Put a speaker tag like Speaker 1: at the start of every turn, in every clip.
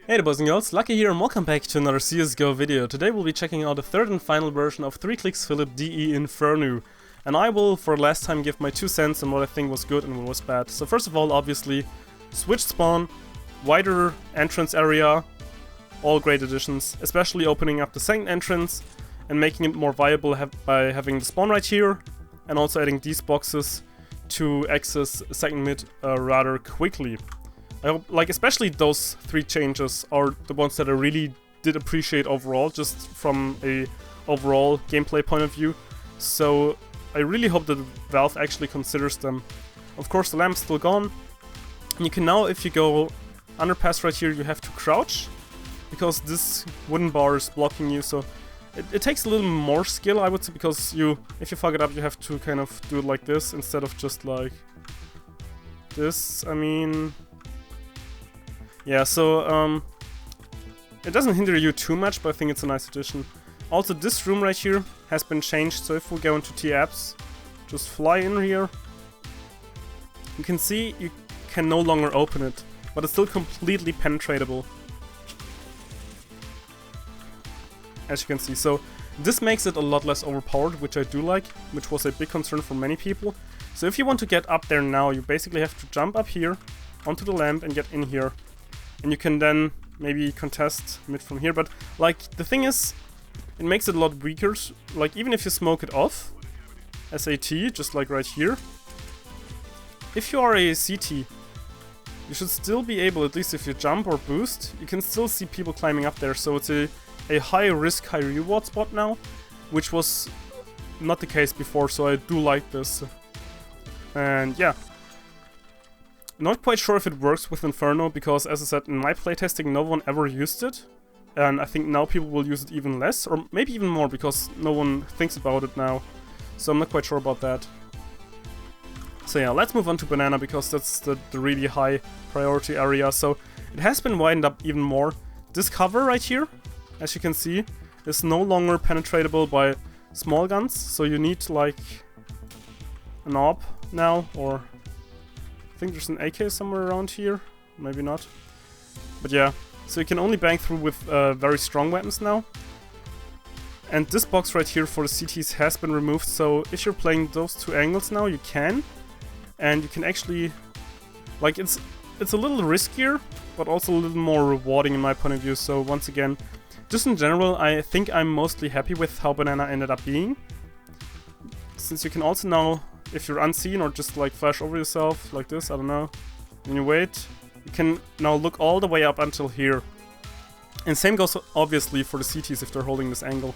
Speaker 1: Hey there boys and girls, Lucky here and welcome back to another CSGO video. Today we'll be checking out the third and final version of 3kliksphilip DE Infernew. And I will, for last time, give my 2 cents on what I think was good and what was bad. So first of all, obviously, switch spawn, wider entrance area, all great additions. Especially opening up the second entrance and making it more viable by having the spawn right here. And also adding these boxes to access second mid rather quickly. I hope, like, especially those 3 changes are the ones that I really did appreciate overall, just from a overall gameplay point of view. So I really hope that Valve actually considers them. Of course, the lamp's still gone. And you can now, if you go underpass right here, you have to crouch, because this wooden bar is blocking you. So it takes a little more skill, I would say, because if you fuck it up, you have to kind of do it like this instead of just like this. I mean, yeah, so it doesn't hinder you too much, but I think it's a nice addition. Also, this room right here has been changed, so if we go into T-Apps, just fly in here, you can see you can no longer open it, but it's still completely penetratable, as you can see. So this makes it a lot less overpowered, which I do like, which was a big concern for many people. So if you want to get up there now, you basically have to jump up here onto the lamp and get in here. And you can then maybe contest mid from here, but like the thing is, it makes it a lot weaker. Like even if you smoke it off, SAT, just like right here, if you are a CT, you should still be able, at least if you jump or boost, you can still see people climbing up there. So it's a high risk, high reward spot now, which was not the case before, so I do like this. And yeah. Not quite sure if it works with Inferno, because as I said, in my playtesting no one ever used it. And I think now people will use it even less, or maybe even more, because no one thinks about it now. So I'm not quite sure about that. So yeah, let's move on to Banana, because that's the really high priority area. So it has been widened up even more. This cover right here, as you can see, is no longer penetratable by small guns. So you need like an AWP now, or I think there's an AK somewhere around here, maybe not. But yeah, so you can only bang through with very strong weapons now. And this box right here for the CTs has been removed, so if you're playing those 2 angles now, you can. And you can actually, like, it's a little riskier, but also a little more rewarding in my point of view. So once again, just in general, I think I'm mostly happy with how Banana ended up being. Since you can also now, if you're unseen or just like flash over yourself like this, I don't know, and you wait, you can now look all the way up until here. And same goes obviously for the CTs if they're holding this angle.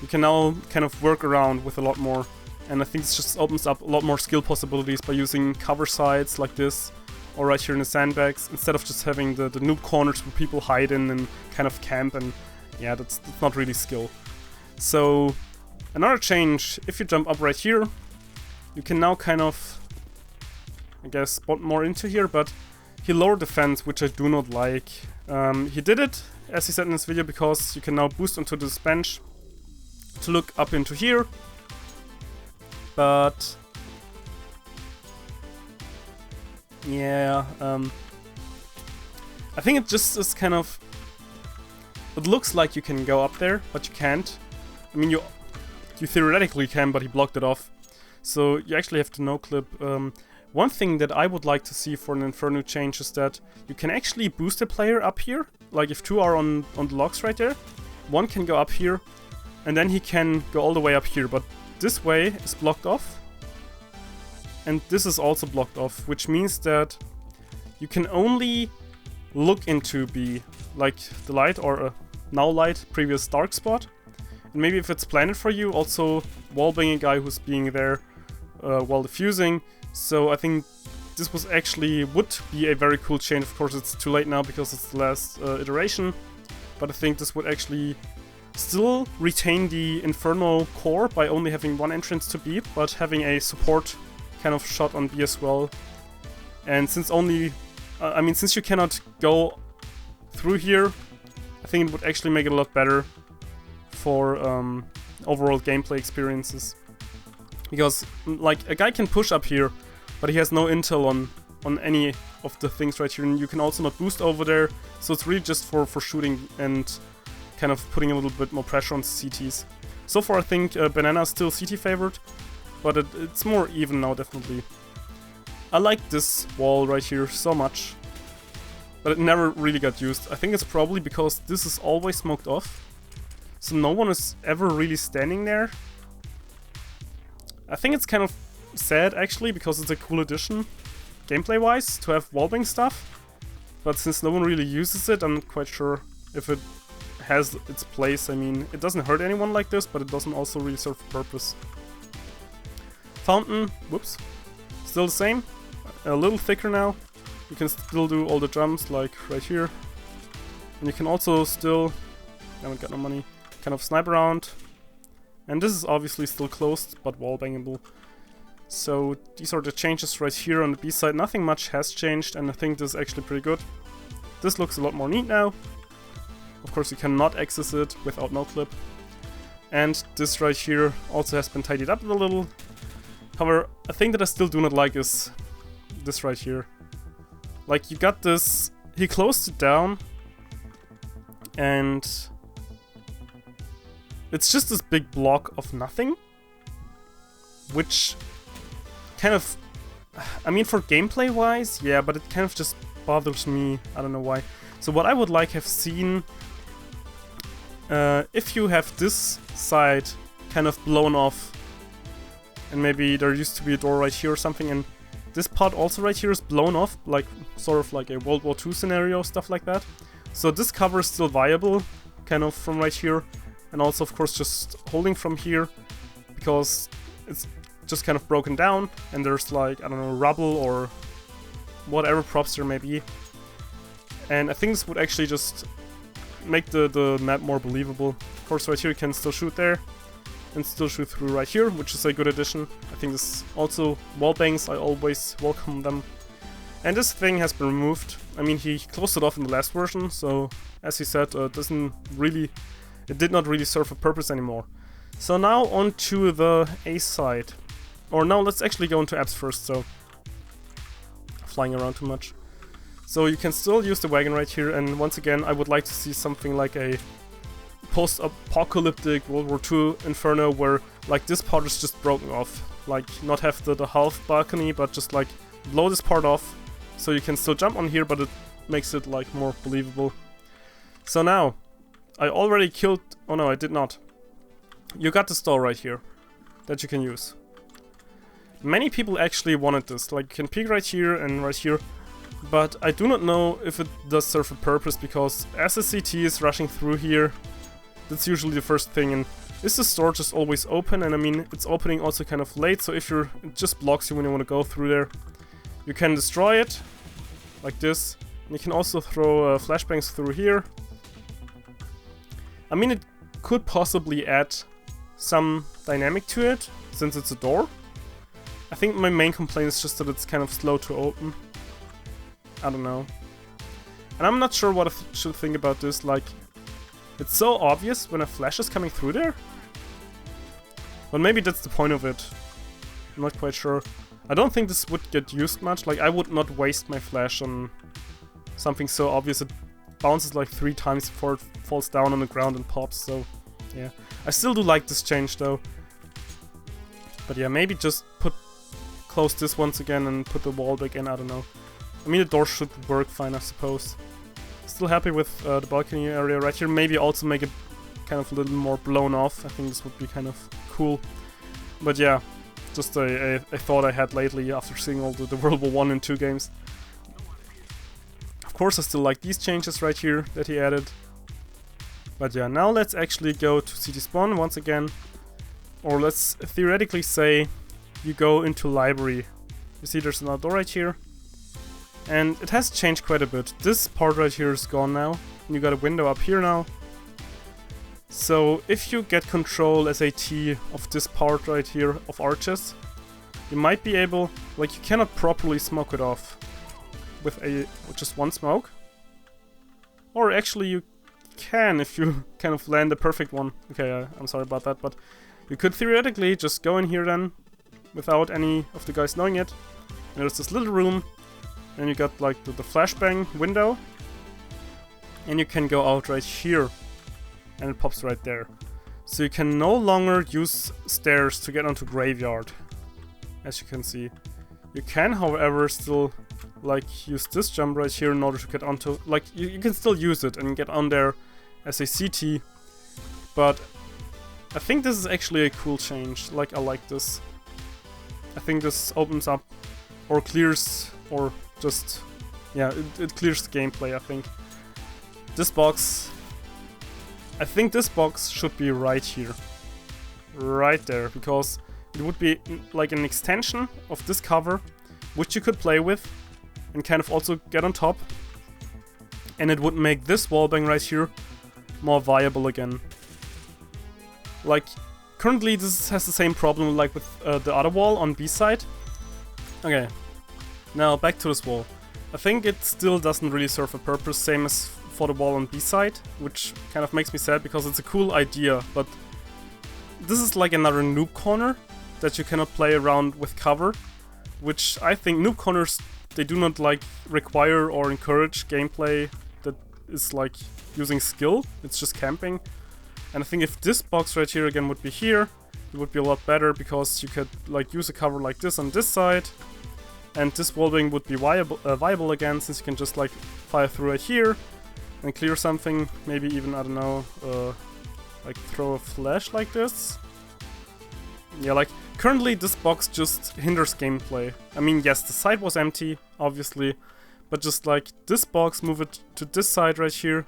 Speaker 1: You can now kind of work around with a lot more, and I think this just opens up a lot more skill possibilities by using cover sides like this, or right here in the sandbags, instead of just having the noob corners where people hide in and kind of camp, and yeah, that's not really skill. So another change, if you jump up right here, you can now kind of, I guess, spot more into here, but he lowered the fence, which I do not like. He did it, as he said in this video, because you can now boost onto this bench to look up into here. But yeah, I think it just is kind of, it looks like you can go up there, but you can't. I mean, you theoretically can, but he blocked it off. So you actually have to no-clip. One thing that I would like to see for an Inferno change is that you can actually boost a player up here. Like if 2 are on the locks right there, 1 can go up here, and then he can go all the way up here. But this way is blocked off, and this is also blocked off, which means that you can only look into B, like the light or now light, previous dark spot. And maybe if it's planted for you, also wallbang a guy who's being there while defusing. So I think this would be a very cool change. Of course, it's too late now because it's the last iteration, but I think this would actually still retain the Inferno core by only having 1 entrance to B, but having a support kind of shot on B as well. And since since you cannot go through here, I think it would actually make it a lot better for overall gameplay experiences. Because, like, a guy can push up here, but he has no intel on on any of the things right here, and you can also not boost over there, so it's really just for shooting and kind of putting a little bit more pressure on CTs. So far I think Banana is still CT favored, but it's more even now, definitely. I like this wall right here so much, but it never really got used. I think it's probably because this is always smoked off, so no one is ever really standing there. I think it's kind of sad actually, because it's a cool addition, gameplay wise, to have wallbang stuff, but since no one really uses it, I'm not quite sure if it has its place. I mean, it doesn't hurt anyone like this, but it doesn't also really serve a purpose. Fountain, whoops, still the same, a little thicker now. You can still do all the jumps like right here, and you can also still, I haven't got no money, kind of snipe around. And this is obviously still closed, but wallbangable. So these are the changes right here on the B side. Nothing much has changed, and I think this is actually pretty good. This looks a lot more neat now. Of course, you cannot access it without no clip. And this right here also has been tidied up a little. However, a thing that I still do not like is this right here. Like, you got this, he closed it down, and it's just this big block of nothing, which kind of, I mean, for gameplay wise, yeah, but it kind of just bothers me, I don't know why. So what I would like have seen, if you have this side kind of blown off, and maybe there used to be a door right here or something, and this part also right here is blown off, like sort of like a World War II scenario, stuff like that. So this cover is still viable, kind of from right here, and also of course just holding from here, because it's just kind of broken down, and there's like, I don't know, rubble or whatever props there may be. And I think this would actually just make the map more believable. Of course, right here you can still shoot there, and still shoot through right here, which is a good addition. I think this also, wallbangs, I always welcome them. And this thing has been removed. I mean, he closed it off in the last version, so as he said, it did not really serve a purpose anymore. So now on to the A side. Or now let's actually go into apps first, so flying around too much. So you can still use the wagon right here, and once again I would like to see something like a post-apocalyptic World War II Inferno where like this part is just broken off. Like not have the half balcony, but just like blow this part off so you can still jump on here, but it makes it like more believable. So now, I already killed, oh no I did not. You got this door right here that you can use. Many people actually wanted this, like you can peek right here and right here, but I do not know if it does serve a purpose, because as the CT is rushing through here, that's usually the first thing. And is the store just always open? And I mean, it's opening also kind of late, so if it just blocks you when you want to go through there. You can destroy it, like this, and you can also throw flashbangs through here. I mean, it could possibly add some dynamic to it, since it's a door. I think my main complaint is just that it's kind of slow to open. I don't know. And I'm not sure what I should think about this, like, it's so obvious when a flash is coming through there. But maybe that's the point of it. I'm not quite sure. I don't think this would get used much, like I would not waste my flash on something so obvious. It bounces like 3 times before it falls down on the ground and pops, so yeah. I still do like this change though. But yeah, maybe just close this once again and put the wall back in, I don't know. I mean, the door should work fine, I suppose. Still happy with the balcony area right here. Maybe also make it kind of a little more blown off. I think this would be kind of cool. But yeah, just a thought I had lately after seeing all the World War I and II games. Of course, I still like these changes right here that he added. But yeah, now let's actually go to CT spawn once again. Or let's theoretically say you go into library. You see there's another door right here. And it has changed quite a bit. This part right here is gone now. And you got a window up here now. So if you get control as a T of this part right here of arches, you might be able, like you cannot properly smoke it off with just one smoke. Or actually you can if you kind of land the perfect one. Okay, I'm sorry about that, but you could theoretically just go in here then without any of the guys knowing it. And there's this little room and you got like the flashbang window, and you can go out right here, and it pops right there. So you can no longer use stairs to get onto graveyard, as you can see. You can, however, still like use this jump right here in order to get onto, like you can still use it and get on there as a CT, but I think this is actually a cool change. Like, I like this. I think this opens up or clears, or just, yeah, it clears the gameplay, I think. This box, I think this box should be right here. Right there, because it would be like an extension of this cover, which you could play with and kind of also get on top. And it would make this wallbang right here more viable again. Like, currently this has the same problem like with the other wall on B side. Okay, now back to this wall. I think it still doesn't really serve a purpose, same as for the wall on B side, which kind of makes me sad because it's a cool idea, but this is like another noob corner that you cannot play around with cover, which I think noob corners, they do not like require or encourage gameplay that is like using skill, it's just camping. And I think if this box right here again would be here, it would be a lot better, because you could like use a cover like this on this side, and this wallbang would be viable again, since you can just like fire through right here and clear something, maybe even, I don't know, like throw a flash like this. Yeah, like currently this box just hinders gameplay. I mean, yes, the side was empty, obviously, but just like this box, move it to this side right here,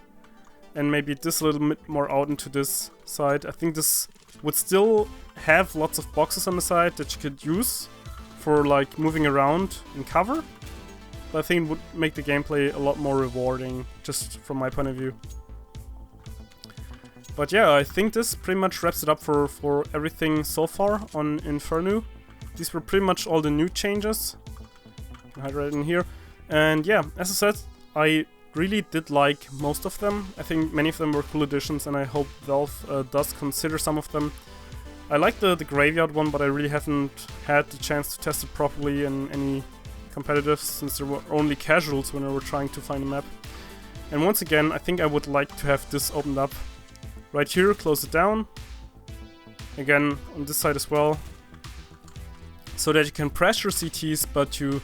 Speaker 1: and maybe this a little bit more out into this side. I think this would still have lots of boxes on the side that you could use for like moving around in cover, but I think it would make the gameplay a lot more rewarding, just from my point of view. But yeah, I think this pretty much wraps it up for everything so far on Infernew. These were pretty much all the new changes. I had right in here. And yeah, as I said, I really did like most of them. I think many of them were cool additions, and I hope Valve does consider some of them. I like the graveyard one, but I really haven't had the chance to test it properly in any competitives, since there were only casuals when I were trying to find a map. And once again, I think I would like to have this opened up right here, close it down. Again, on this side as well, so that you can press your CTs, but you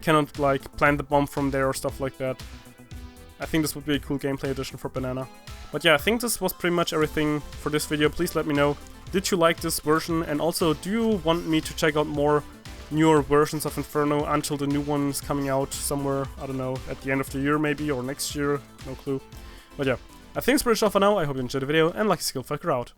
Speaker 1: cannot like plant the bomb from there or stuff like that. I think this would be a cool gameplay addition for Banana. But yeah, I think this was pretty much everything for this video. Please let me know, did you like this version? And also, do you want me to check out more newer versions of Inferno until the new one is coming out somewhere, I don't know, at the end of the year maybe, or next year, no clue. But yeah, I think it's pretty much all for now. I hope you enjoyed the video, and Lucky Skillfucker out.